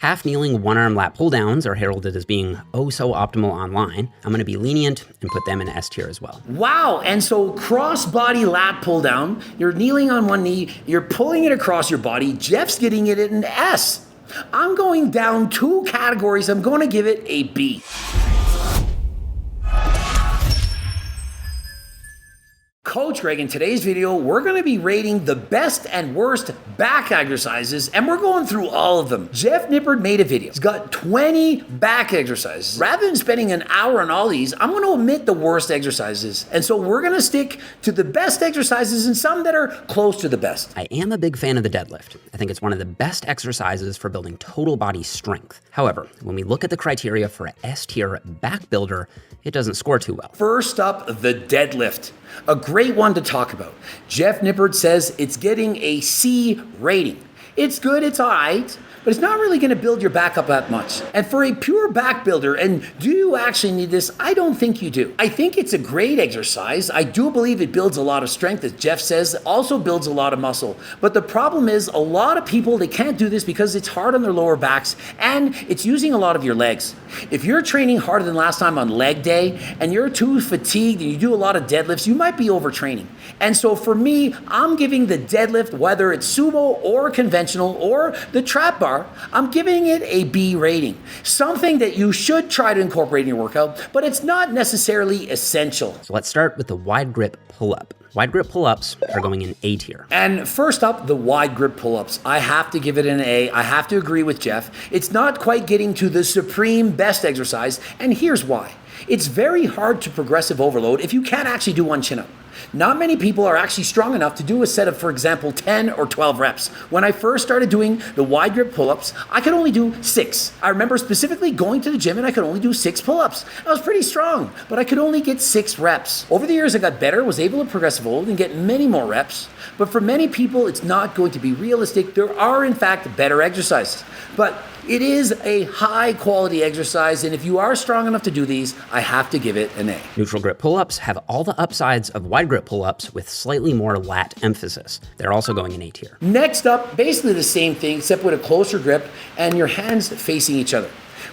Half kneeling one-arm lat pull-downs are heralded as being oh so optimal online. I'm gonna be lenient and put them in S tier as well. Wow, and so cross-body lat pull-down, you're kneeling on one knee, you're pulling it across your body, Jeff's getting it in S. I'm going down 2 categories, I'm going to give it a B. Coach Greg, in today's video, we're going to be rating the best and worst back exercises, and we're going through all of them. Jeff Nippard made a video. He's got 20 back exercises. Rather than spending an hour on all these, I'm going to omit the worst exercises. And so we're going to stick to the best exercises and some that are close to the best. I am a big fan of the deadlift. I think it's one of the best exercises for building total body strength. However, when we look at the criteria for a S tier back builder, it doesn't score too well. First up, the deadlift. A great one to talk about. Jeff Nippard says it's getting a C rating. It's good, it's all right, but it's not really going to build your back up that much. And for a pure back builder, and do you actually need this? I don't think you do. I think it's a great exercise. I do believe it builds a lot of strength, as Jeff says, also builds a lot of muscle. But the problem is a lot of people, they can't do this because it's hard on their lower backs and it's using a lot of your legs. If you're training harder than last time on leg day and you're too fatigued and you do a lot of deadlifts, you might be overtraining. And so for me, I'm giving the deadlift, whether it's sumo or conventional or the trap bar, I'm giving it a B rating. Something that you should try to incorporate in your workout, but it's not necessarily essential. So let's start with the wide grip pull-up. Wide grip pull-ups are going in A tier. And first up, the wide grip pull-ups. I have to give it an A. I have to agree with Jeff. It's not quite getting to the supreme best exercise, and here's why. It's very hard to progressive overload if you can't actually do one chin-up. Not many people are actually strong enough to do a set of, for example, 10 or 12 reps. When I first started doing the wide grip pull-ups, I could only do 6. I remember specifically going to the gym and I could only do 6 pull-ups. I was pretty strong, but I could only get 6 reps. Over the years, I got better, was able to progressive overload and get many more reps. But for many people, it's not going to be realistic. There are, in fact, better exercises. But it is a high quality exercise, and if you are strong enough to do these, I have to give it an A. Neutral grip pull-ups have all the upsides of wide grip pull-ups with slightly more lat emphasis. They're also going in A tier. Next up, basically the same thing, except with a closer grip and your hands facing each other.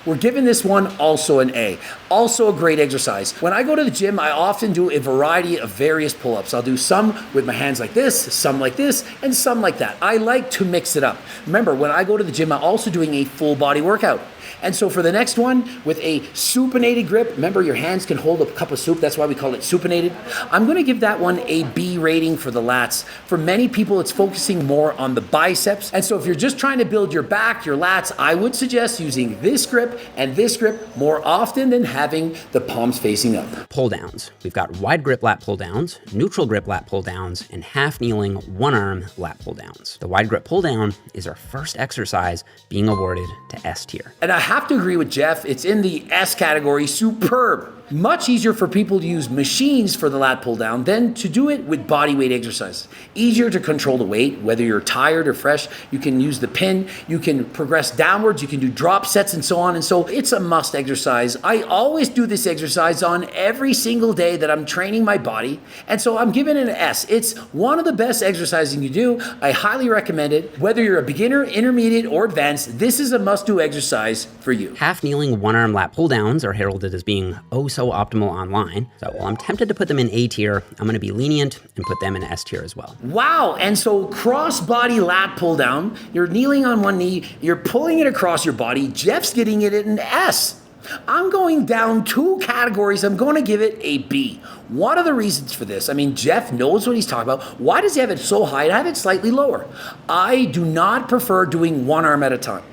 We're giving this one also an A. Also a great exercise. When I go to the gym, I often do a variety of various pull-ups. I'll do some with my hands like this, some like this, and some like that. I like to mix it up. Remember, when I go to the gym, I'm also doing a full body workout. And so for the next one, with a supinated grip, remember your hands can hold a cup of soup, that's why we call it supinated. I'm gonna give that one a B rating for the lats. For many people, it's focusing more on the biceps. And so if you're just trying to build your back, your lats, I would suggest using this grip and this grip more often than having the palms facing up. Pull downs. We've got wide grip lat pull downs, neutral grip lat pull downs, and half kneeling one arm lat pull downs. The wide grip pull down is our first exercise being awarded to S tier. And I have to agree with Jeff, it's in the S category, superb. Much easier for people to use machines for the lat pull down than to do it with body weight exercise. Easier to control the weight, whether you're tired or fresh, you can use the pin, you can progress downwards, you can do drop sets and so on. And so it's a must exercise. I always do this exercise on every single day that I'm training my body. And so I'm giving it an S. It's one of the best exercises you do. I highly recommend it. Whether you're a beginner, intermediate, or advanced, this is a must-do exercise for you. Half kneeling one arm lat pull downs are heralded as being oh so optimal online. So while I'm tempted to put them in A tier, I'm gonna be lenient and put them in S tier as well. Wow, and so cross-body lat pull down, you're kneeling on one knee, you're pulling it across your body, Jeff's getting it in S. I'm going down 2 categories, I'm gonna give it a B. One of the reasons for this, I mean, Jeff knows what he's talking about. Why does he have it so high and have it slightly lower? I do not prefer doing one arm at a time.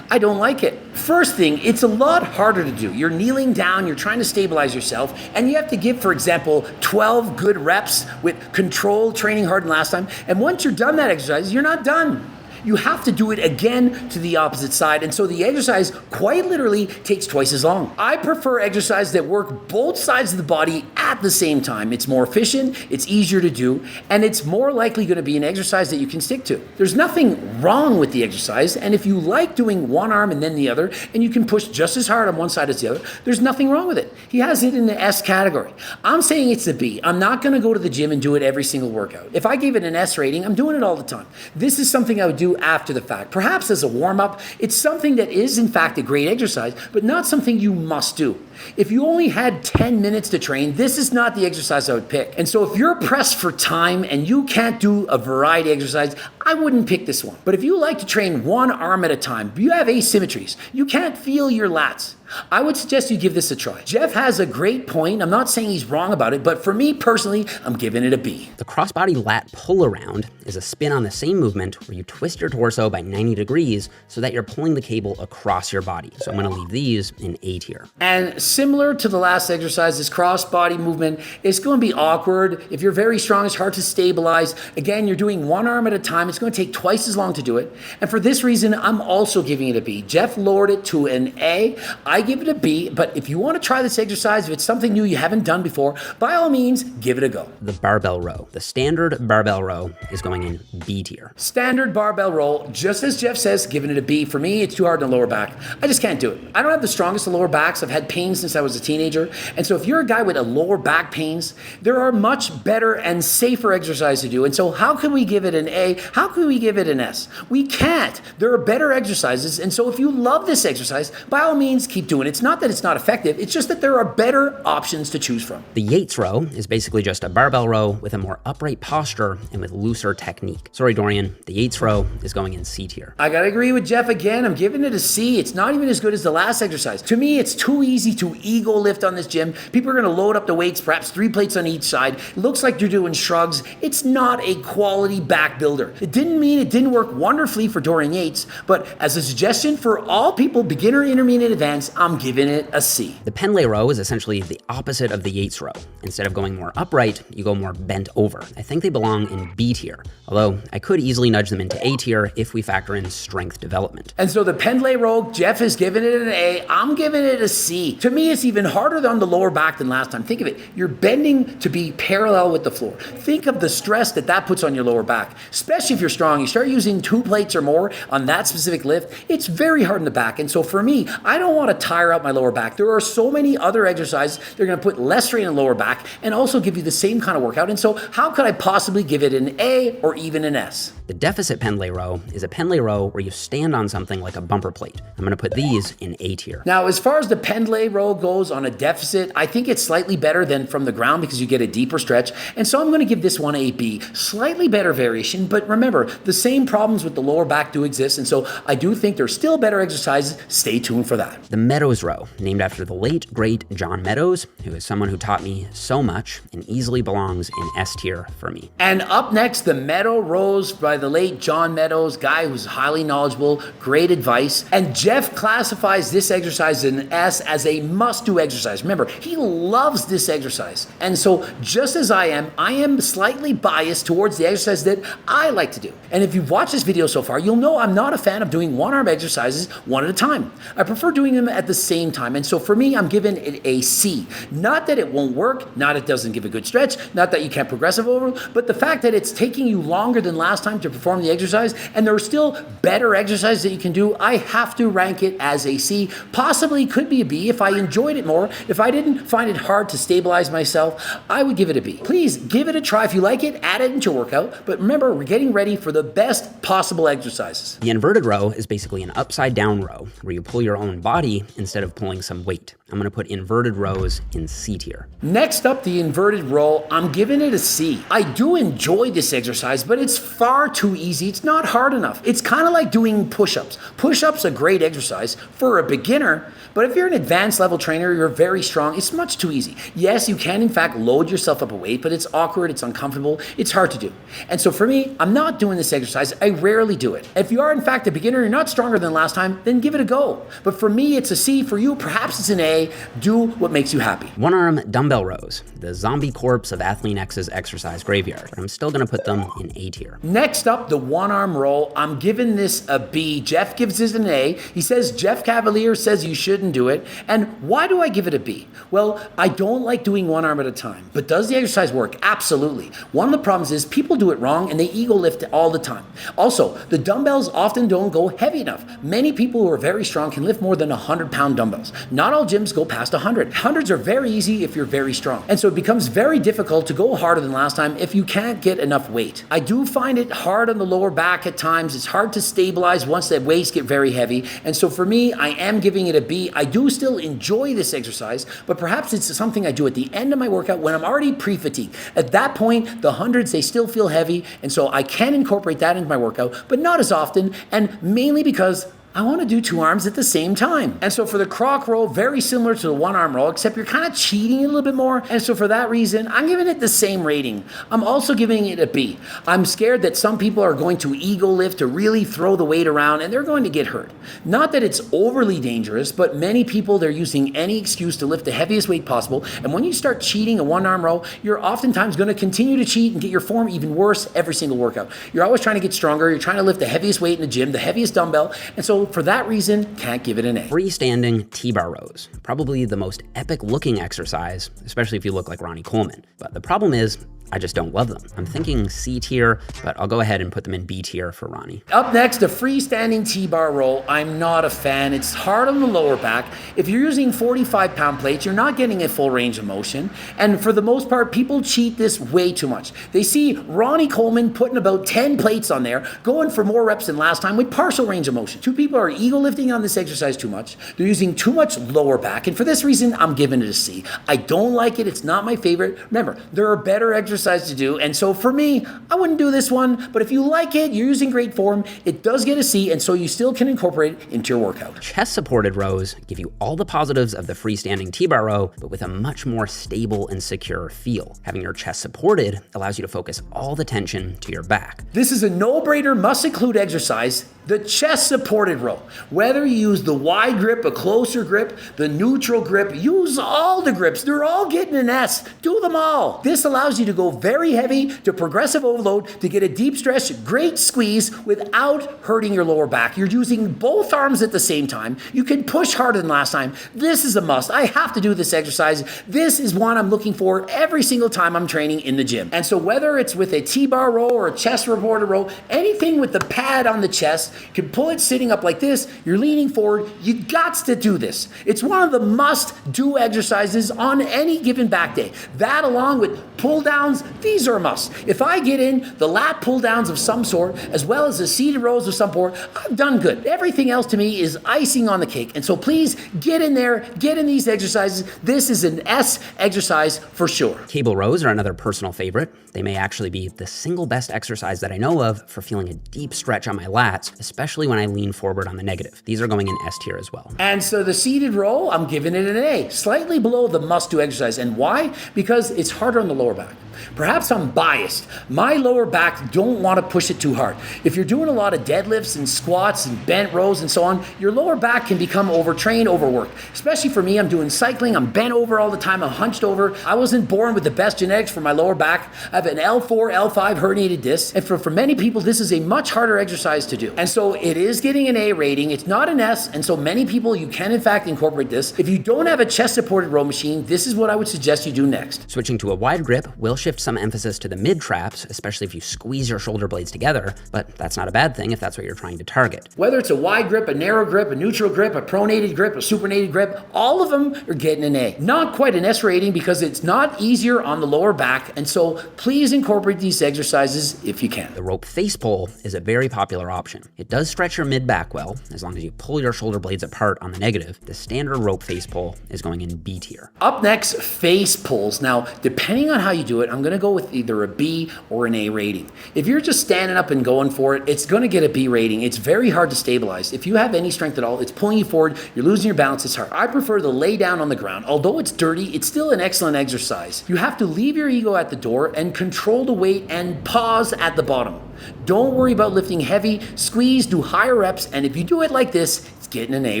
I don't like it. First thing, it's a lot harder to do. You're kneeling down, you're trying to stabilize yourself, and you have to give, for example, 12 good reps with control, training hard than last time. And once you're done that exercise, you're not done. You have to do it again to the opposite side, and so the exercise quite literally takes twice as long. I prefer exercises that work both sides of the body at the same time. It's more efficient, it's easier to do, and it's more likely going to be an exercise that you can stick to. There's nothing wrong with the exercise, and if you like doing one arm and then the other, and you can push just as hard on one side as the other, there's nothing wrong with it. He has it in the S category. I'm saying it's a B. I'm not going to go to the gym and do it every single workout. If I gave it an S rating, I'm doing it all the time. This is something I would do after the fact. Perhaps as a warm-up, it's something that is in fact a great exercise, but not something you must do. If you only had 10 minutes to train, this is not the exercise I would pick. And so if you're pressed for time and you can't do a variety exercise, I wouldn't pick this one. But if you like to train one arm at a time, you have asymmetries, you can't feel your lats, I would suggest you give this a try. Jeff has a great point. I'm not saying he's wrong about it, but for me personally, I'm giving it a B. The crossbody lat pull around is a spin on the same movement where you twist your torso by 90 degrees so that you're pulling the cable across your body. So I'm gonna leave these in A tier. And similar to the last exercise, this crossbody movement is gonna be awkward. If you're very strong, it's hard to stabilize. Again, you're doing one arm at a time. It's gonna take twice as long to do it. And for this reason, I'm also giving it a B. Jeff lowered it to an A. I give it a B, but if you want to try this exercise, if it's something new you haven't done before, by all means, give it a go. The barbell row. The standard barbell row is going in B tier. Standard barbell row, just as Jeff says, giving it a B. For me, it's too hard in the lower back. I just can't do it. I don't have the strongest of lower backs. I've had pain since I was a teenager. And so if you're a guy with a lower back pains, there are much better and safer exercises to do. And so how can we give it an A? How can we give it an S? We can't. There are better exercises. And so if you love this exercise, by all means, keep doing it. It's not that it's not effective, it's just that there are better options to choose from. The Yates row is basically just a barbell row with a more upright posture and with looser technique. Sorry, Dorian, the Yates row is going in C tier. I gotta agree with Jeff again. I'm giving it a C. It's not even as good as the last exercise. To me, it's too easy to ego lift on this gym. People are gonna load up the weights, perhaps 3 plates on each side. It looks like you're doing shrugs. It's not a quality back builder. It didn't mean it didn't work wonderfully for Dorian Yates, but as a suggestion for all people, beginner, intermediate, advanced, I'm giving it a C. The Penl Row is essentially the opposite of the Yates Row. Instead of going more upright, you go more bent over. I think they belong in B tier, although I could easily nudge them into A tier if we factor in strength development. And so the Penl Row, Jeff is giving it an A. I'm giving it a C. To me, it's even harder on the lower back than last time. Think of it. You're bending to be parallel with the floor. Think of the stress that that puts on your lower back, especially if you're strong. You start using 2 plates or more on that specific lift, it's very hard in the back. And so for me, I don't want to tire out my lower back. There are so many other exercises that are going to put less strain on the lower back and also give you the same kind of workout. And so how could I possibly give it an A or even an S? The deficit Penl row is a Penl row where you stand on something like a bumper plate. I'm going to put these in A tier. Now, as far as the Penl row goes on a deficit, I think it's slightly better than from the ground because you get a deeper stretch. And so I'm going to give this one a B. Slightly better variation, but remember, the same problems with the lower back do exist. And so I do think there's still better exercises. Stay tuned for that. The Meadows row, named after the late, great John Meadows, who is someone who taught me so much and easily belongs in S tier for me. And up next, the Meadow rows by the late John Meadows, guy who's highly knowledgeable, great advice. And Jeff classifies this exercise in S as a must-do exercise. Remember, he loves this exercise. And so just as I am slightly biased towards the exercise that I like to do. And if you've watched this video so far, you'll know I'm not a fan of doing one-arm exercises one at a time. I prefer doing them at the same time. And so for me, I'm giving it a C. Not that it won't work, not it doesn't give a good stretch, not that you can't progressive over, but the fact that it's taking you longer than last time to perform the exercise, and there are still better exercises that you can do, I have to rank it as a C. Possibly could be a B if I enjoyed it more. If I didn't find it hard to stabilize myself, I would give it a B. Please give it a try. If you like it, add it into your workout. But remember, we're getting ready for the best possible exercises. The inverted row is basically an upside down row where you pull your own body instead of pulling some weight. I'm going to put inverted rows in C tier. Next up, the inverted row, I'm giving it a C. I do enjoy this exercise, but it's far too easy. It's not hard enough. It's kind of like doing push-ups. Push-ups are a great exercise for a beginner, but if you're an advanced level trainer, you're very strong, it's much too easy. Yes, you can in fact load yourself up a weight, but it's awkward, it's uncomfortable, it's hard to do. And so for me, I'm not not doing this exercise, I rarely do it. If you are in fact a beginner, you're not stronger than last time, then give it a go. But for me, it's a C. For you, perhaps it's an A. Do what makes you happy. One arm dumbbell rows, the zombie corpse of Athlean X's exercise graveyard. But I'm still gonna put them in A tier. Next up, the one arm row. I'm giving this a B. Jeff gives this an A. He says Jeff Cavalier says you shouldn't do it. And why do I give it a B? Well, I don't like doing one arm at a time. But does the exercise work? Absolutely. One of the problems is people do it wrong and they ego lift all the time. Also, the dumbbells often don't go heavy enough. Many people who are very strong can lift more than 100-pound dumbbells. Not all gyms go past 100. Hundreds are very easy if you're very strong. And so it becomes very difficult to go harder than last time if you can't get enough weight. I do find it hard on the lower back at times. It's hard to stabilize once the weights get very heavy. And so for me, I am giving it a B. I do still enjoy this exercise, but perhaps it's something I do at the end of my workout when I'm already pre-fatigued. At that point, the hundreds, they still feel heavy. And so I can incorporate that into my workout, but not as often, and mainly because I want to do two arms at the same time. And so for the croc row, very similar to the one arm row, except you're kind of cheating a little bit more. And so for that reason, I'm giving it the same rating. I'm also giving it a B. I'm scared that some people are going to ego lift to really throw the weight around and they're going to get hurt. Not that it's overly dangerous, but many people, they're using any excuse to lift the heaviest weight possible. And when you start cheating a one arm row, you're oftentimes going to continue to cheat and get your form even worse every single workout. You're always trying to get stronger. You're trying to lift the heaviest weight in the gym, the heaviest dumbbell. And so for that reason, can't give it an A. Freestanding T-bar rows, probably the most epic looking exercise, especially if you look like Ronnie Coleman. But the problem is, I just don't love them. I'm thinking C tier, but I'll go ahead and put them in B tier for Ronnie. Up next, the freestanding T-bar row. I'm not a fan. It's hard on the lower back. If you're using 45-pound plates, you're not getting a full range of motion. And for the most part, people cheat this way too much. They see Ronnie Coleman putting about 10 plates on there, going for more reps than last time with partial range of motion. Two people are ego lifting on this exercise too much. They're using too much lower back. And for this reason, I'm giving it a C. I don't like it. It's not my favorite. Remember, there are better exercises to do, and so for me, I wouldn't do this one, but if you like it, you're using great form, it does get a C, and so you still can incorporate it into your workout. Chest supported rows give you all the positives of the freestanding T-bar row, but with a much more stable and secure feel. Having your chest supported allows you to focus all the tension to your back. This is a no-brainer, must-include exercise, the chest supported row. Whether you use the wide grip, a closer grip, the neutral grip, use all the grips. They're all getting an S. Do them all. This allows you to go very heavy to progressive overload to get a deep stretch, great squeeze without hurting your lower back. You're using both arms at the same time. You can push harder than last time. This is a must. I have to do this exercise. This is one I'm looking for every single time I'm training in the gym. And so whether it's with a T-bar row or a chest supported row, anything with the pad on the chest, you can pull it sitting up like this, you're leaning forward, you got to do this. It's one of the must-do exercises on any given back day. That along with pull downs, these are a must. If I get in the lat pull downs of some sort, as well as the seated rows of some sort, I've done good. Everything else to me is icing on the cake. And so please get in there, get in these exercises. This is an S exercise for sure. Cable rows are another personal favorite. They may actually be the single best exercise that I know of for feeling a deep stretch on my lats, especially when I lean forward on the negative. These are going in S tier as well. And so the seated row, I'm giving it an A, slightly below the must-do exercise. And why? Because it's harder on the lower back. Perhaps I'm biased. My lower back don't want to push it too hard. If you're doing a lot of deadlifts and squats and bent rows and so on, your lower back can become overtrained, overworked. Especially for me, I'm doing cycling, I'm bent over all the time, I'm hunched over. I wasn't born with the best genetics for my lower back. I have an L4, L5 herniated disc. And for many people, this is a much harder exercise to do. And so it is getting an A rating. It's not an S. And so many people, you can in fact incorporate this. If you don't have a chest supported row machine, this is what I would suggest you do next. Switching to a wide grip will shift some emphasis to the mid traps, especially if you squeeze your shoulder blades together, but that's not a bad thing if that's what you're trying to target. Whether it's a wide grip, a narrow grip, a neutral grip, a pronated grip, a supinated grip, all of them are getting an A. Not quite an S rating because it's not easier on the lower back, and so please incorporate these exercises if you can. The rope face pull is a very popular option. It does stretch your mid back well, as long as you pull your shoulder blades apart on the negative. The standard rope face pull is going in B tier. Up next, face pulls. Now, depending on how you do it, I'm gonna go with either a B or an A rating. If you're just standing up and going for it, it's gonna get a B rating. It's very hard to stabilize. If you have any strength at all, it's pulling you forward, you're losing your balance, it's hard. I prefer to lay down on the ground. Although it's dirty, it's still an excellent exercise. You have to leave your ego at the door and control the weight and pause at the bottom. Don't worry about lifting heavy, squeeze, do higher reps, and if you do it like this, it's getting an A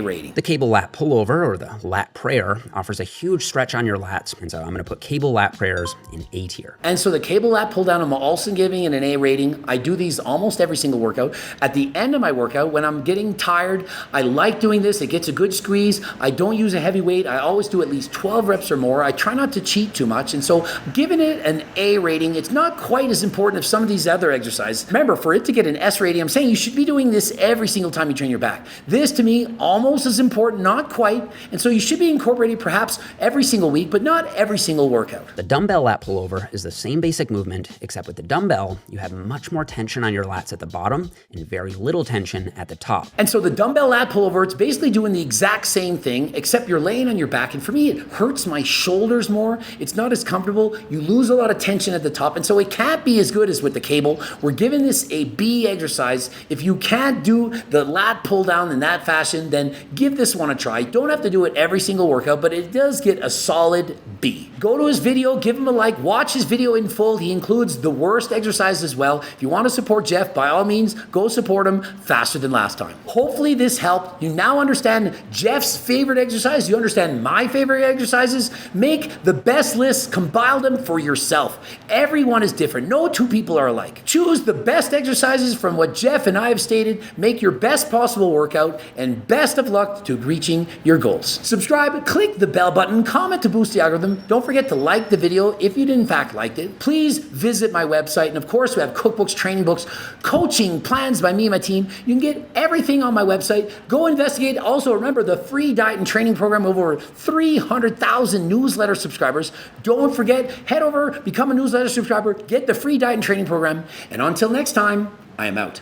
rating. The cable lat pullover, or the lat prayer, offers a huge stretch on your lats, and so I'm gonna put cable lat prayers in A tier. And so the cable lat pull down, I'm also giving it an A rating. I do these almost every single workout. At the end of my workout, when I'm getting tired, I like doing this. It gets a good squeeze. I don't use a heavy weight. I always do at least 12 reps or more. I try not to cheat too much, and so giving it an A rating. It's not quite as important as some of these other exercises. Remember, for it to get an S rating, I'm saying you should be doing this every single time you train your back. This, to me, almost as important, not quite, and so you should be incorporating perhaps every single week, but not every single workout. The dumbbell lat pullover is the same basic movement, except with the dumbbell, you have much more tension on your lats at the bottom and very little tension at the top. And so the dumbbell lat pullover, it's basically doing the exact same thing, except you're laying on your back, and for me, it hurts my shoulders more. It's not as comfortable. You lose a lot of tension at the top, and so it can't be as good as with the cable. We're giving this a B exercise. If you can't do the lat pull down in that fashion, then give this one a try. Don't have to do it every single workout, but it does get a solid B. Go to his video, give him a like, watch his video in full. He includes the worst exercise as well. If you want to support Jeff, by all means, go support him faster than last time. Hopefully this helped. You now understand Jeff's favorite exercise. You understand my favorite exercises. Make the best list, compile them for yourself. Everyone is different. No two people are alike. Choose the best exercises from what Jeff and I have stated. Make your best possible workout, and best of luck to reaching your goals. Subscribe, click the bell button, comment to boost the algorithm. Don't forget to like the video if you in fact liked it. Please visit my website, and of course we have cookbooks, training books, coaching plans by me and my team. You can get everything on my website. Go investigate. Also remember the free diet and training program of over 300,000 newsletter subscribers. Don't forget, head over, become a newsletter subscriber, get the free diet and training program, and until next time, I am out.